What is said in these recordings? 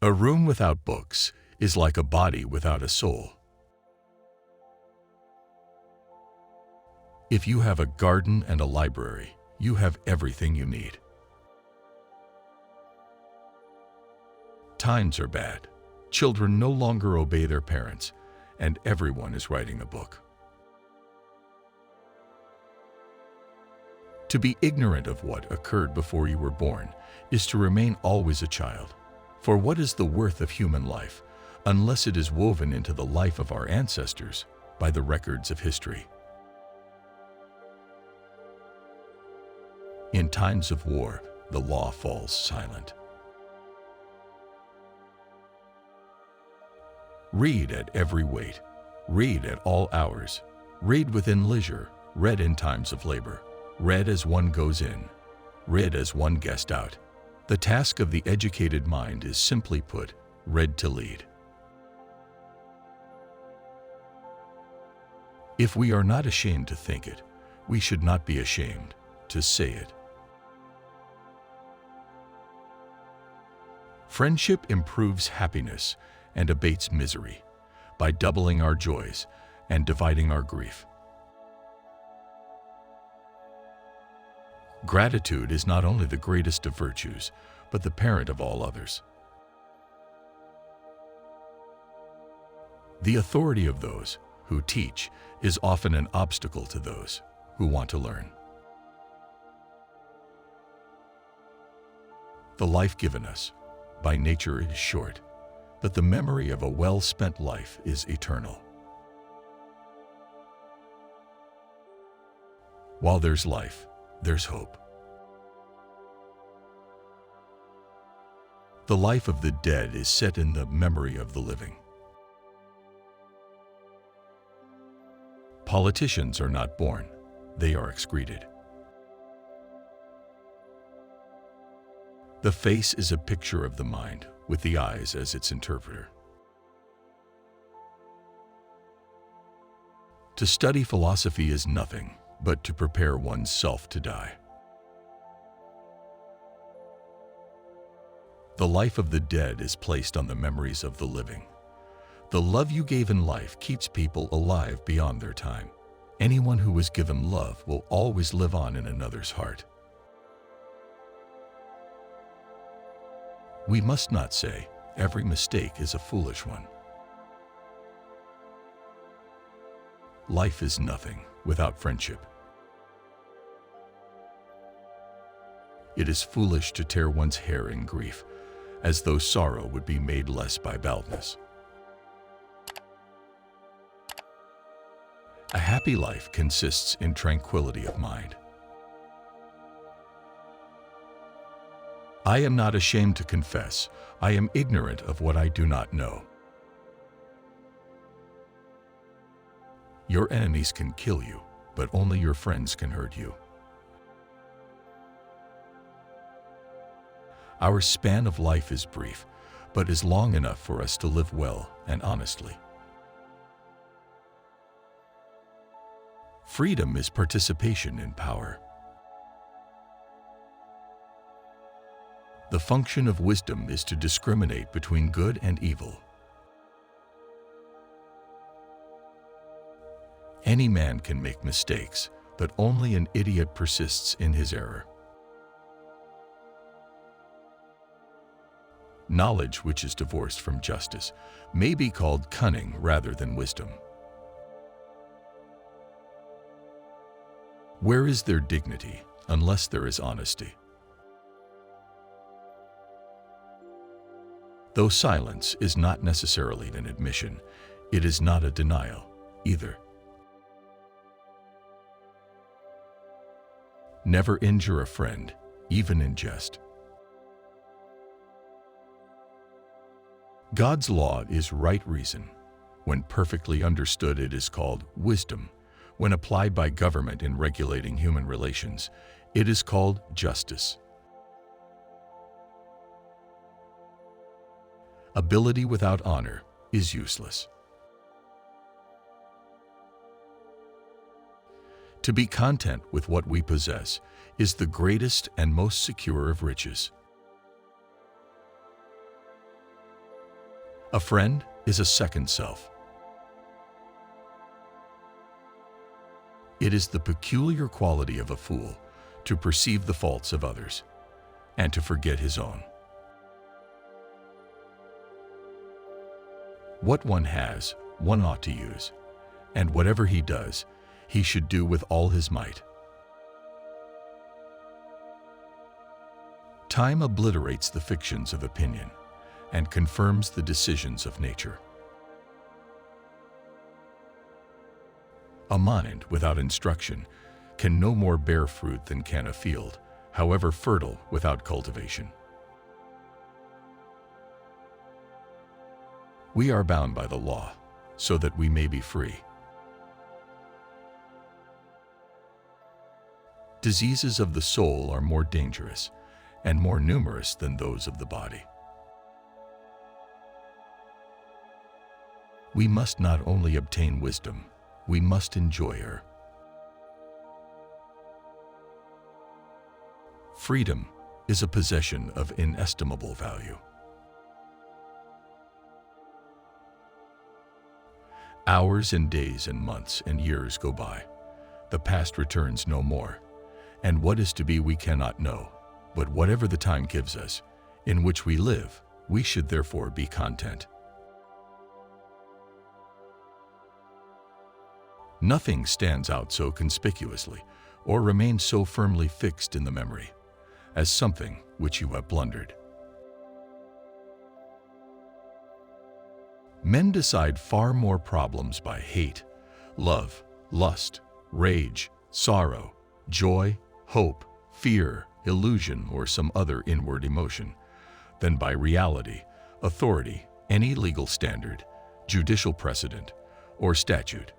A room without books is like a body without a soul. If you have a garden and a library, you have everything you need. Times are bad. Children no longer obey their parents, and everyone is writing a book. To be ignorant of what occurred before you were born is to remain always a child. For what is the worth of human life unless it is woven into the life of our ancestors by the records of history? In times of war, the law falls silent. Read at every weight, read at all hours, read within leisure, read in times of labor, read as one goes in, read as one guest out. The task of the educated mind is simply put, read to lead. If we are not ashamed to think it, we should not be ashamed to say it. Friendship improves happiness and abates misery by doubling our joys and dividing our grief. Gratitude is not only the greatest of virtues, but the parent of all others. The authority of those who teach is often an obstacle to those who want to learn. The life given us by nature is short, but the memory of a well-spent life is eternal. While there's life, there's hope. The life of the dead is set in the memory of the living. Politicians are not born, they are excreted. The face is a picture of the mind, with the eyes as its interpreter. To study philosophy is nothing but to prepare one's self to die. The life of the dead is placed on the memories of the living. The love you gave in life keeps people alive beyond their time. Anyone who was given love will always live on in another's heart. We must not say, every mistake is a foolish one. Life is nothing without friendship. It is foolish to tear one's hair in grief, as though sorrow would be made less by baldness. A happy life consists in tranquility of mind. I am not ashamed to confess, I am ignorant of what I do not know. Your enemies can kill you, but only your friends can hurt you. Our span of life is brief, but is long enough for us to live well and honestly. Freedom is participation in power. The function of wisdom is to discriminate between good and evil. Any man can make mistakes, but only an idiot persists in his error. Knowledge which is divorced from justice may be called cunning rather than wisdom. Where is there dignity unless there is honesty? Though silence is not necessarily an admission, it is not a denial either. Never injure a friend, even in jest. God's law is right reason. When perfectly understood, it is called wisdom. When applied by government in regulating human relations, it is called justice. Ability without honor is useless. To be content with what we possess is the greatest and most secure of riches. A friend is a second self. It is the peculiar quality of a fool to perceive the faults of others and to forget his own. What one has, one ought to use, and whatever he does, he should do with all his might. Time obliterates the fictions of opinion and confirms the decisions of nature. A mind without instruction can no more bear fruit than can a field, however fertile, without cultivation. We are bound by the law, so that we may be free. Diseases of the soul are more dangerous and more numerous than those of the body. We must not only obtain wisdom, we must enjoy her. Freedom is a possession of inestimable value. Hours and days and months and years go by. The past returns no more, and what is to be we cannot know. But whatever the time gives us, in which we live, we should therefore be content. Nothing stands out so conspicuously, or remains so firmly fixed in the memory, as something which you have blundered. Men decide far more problems by hate, love, lust, rage, sorrow, joy, hope, fear, illusion, or some other inward emotion, than by reality, authority, any legal standard, judicial precedent, or statute.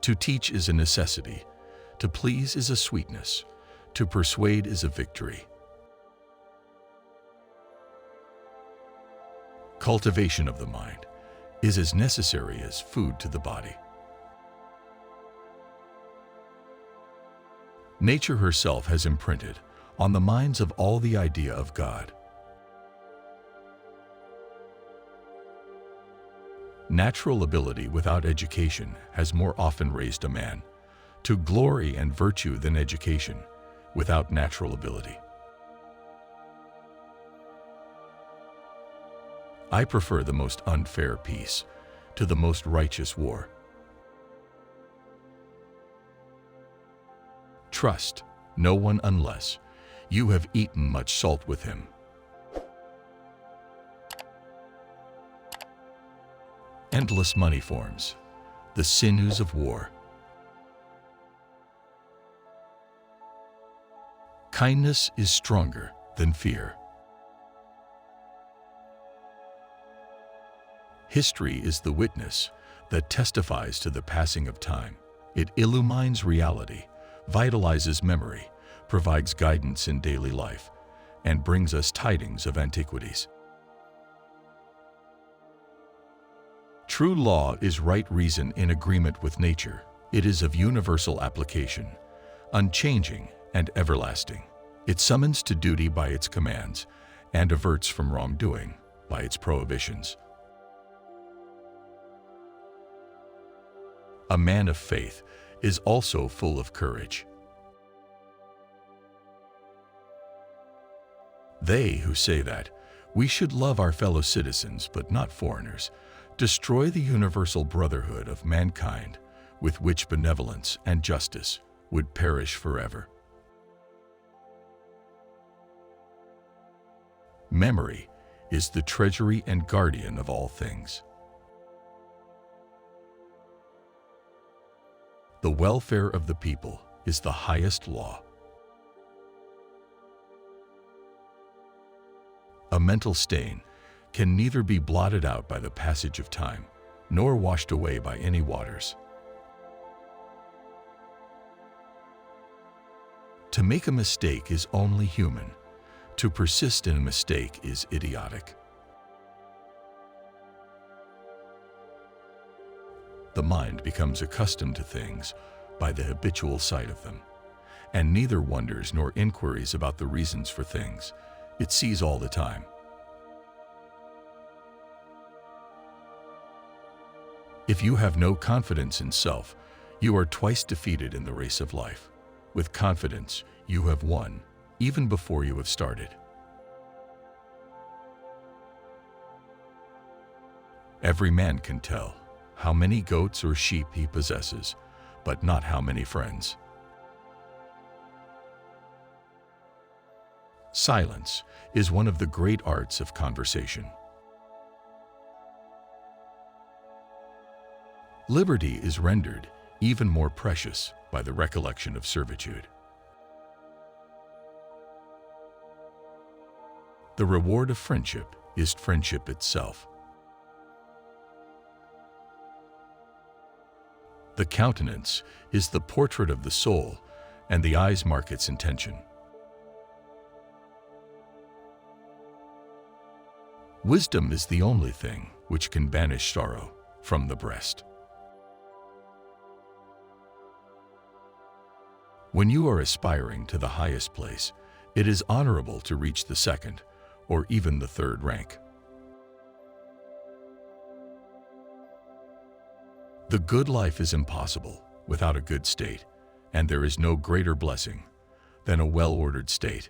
To teach is a necessity, to please is a sweetness, to persuade is a victory. Cultivation of the mind is as necessary as food to the body. Nature herself has imprinted on the minds of all the idea of God. Natural ability without education has more often raised a man to glory and virtue than education without natural ability. I prefer the most unfair peace to the most righteous war. Trust no one unless you have eaten much salt with him. Endless money forms the sinews of war. Kindness is stronger than fear. History is the witness that testifies to the passing of time. It illumines reality, vitalizes memory, provides guidance in daily life, and brings us tidings of antiquities. True law is right reason in agreement with nature. It is of universal application, unchanging and everlasting. It summons to duty by its commands and averts from wrongdoing by its prohibitions. A man of faith is also full of courage. They who say that we should love our fellow citizens but not foreigners destroy the universal brotherhood of mankind with which benevolence and justice would perish forever. Memory is the treasury and guardian of all things. The welfare of the people is the highest law. A mental stain can neither be blotted out by the passage of time, nor washed away by any waters. To make a mistake is only human. To persist in a mistake is idiotic. The mind becomes accustomed to things by the habitual sight of them, and neither wonders nor inquiries about the reasons for things It sees all the time. If you have no confidence in self, you are twice defeated in the race of life. With confidence, you have won, even before you have started. Every man can tell how many goats or sheep he possesses, but not how many friends. Silence is one of the great arts of conversation. Liberty is rendered even more precious by the recollection of servitude. The reward of friendship is friendship itself. The countenance is the portrait of the soul, and the eyes mark its intention. Wisdom is the only thing which can banish sorrow from the breast. When you are aspiring to the highest place, it is honorable to reach the second or even the third rank. The good life is impossible without a good state, and there is no greater blessing than a well-ordered state.